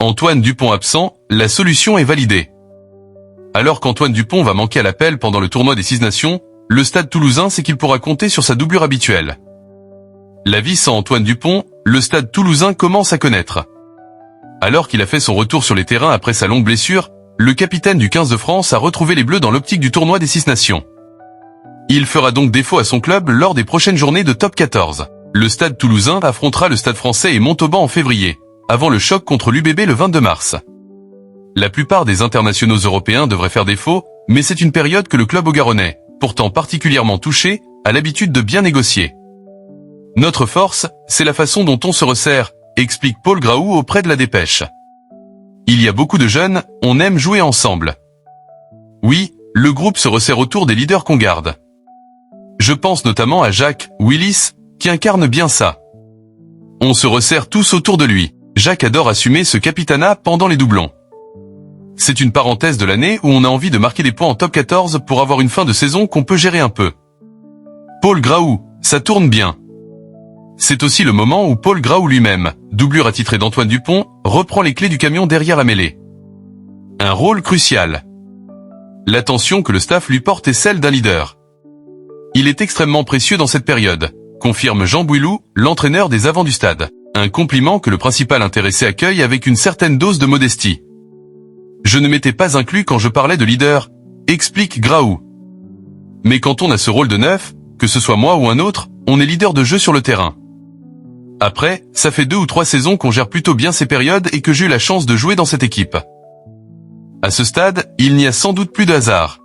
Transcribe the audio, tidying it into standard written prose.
Antoine Dupont absent, la solution est validée. Alors qu'Antoine Dupont va manquer à l'appel pendant le tournoi des 6 nations, le Stade Toulousain sait qu'il pourra compter sur sa doublure habituelle. La vie sans Antoine Dupont, le Stade Toulousain commence à connaître. Alors qu'il a fait son retour sur les terrains après sa longue blessure, le capitaine du 15 de France a retrouvé les Bleus dans l'optique du tournoi des 6 nations. Il fera donc défaut à son club lors des prochaines journées de Top 14. Le Stade Toulousain affrontera le Stade Français et Montauban en février, avant le choc contre l'UBB le 22 mars. La plupart des internationaux européens devraient faire défaut, mais c'est une période que le club augaronnais, pourtant particulièrement touché, a l'habitude de bien négocier. Notre force, c'est la façon dont on se resserre, explique Paul Graou auprès de La Dépêche. Il y a beaucoup de jeunes, on aime jouer ensemble. Oui, le groupe se resserre autour des leaders qu'on garde. Je pense notamment à Jacques Willis, qui incarne bien ça. On se resserre tous autour de lui. Jacques adore assumer ce capitanat pendant les doublons. C'est une parenthèse de l'année où on a envie de marquer des points en top 14 pour avoir une fin de saison qu'on peut gérer un peu. Paul Graou, ça tourne bien. C'est aussi le moment où Paul Graou lui-même, doublure attitré d'Antoine Dupont, reprend les clés du camion derrière la mêlée. Un rôle crucial. L'attention que le staff lui porte est celle d'un leader. Il est extrêmement précieux dans cette période, confirme Jean Bouilou, l'entraîneur des avants du stade. Un compliment que le principal intéressé accueille avec une certaine dose de modestie. Je ne m'étais pas inclus quand je parlais de leader, explique Graou. Mais quand on a ce rôle de neuf, que ce soit moi ou un autre, on est leader de jeu sur le terrain. Après, ça fait 2 ou 3 saisons qu'on gère plutôt bien ces périodes et que j'ai eu la chance de jouer dans cette équipe. À ce stade, il n'y a sans doute plus de hasard.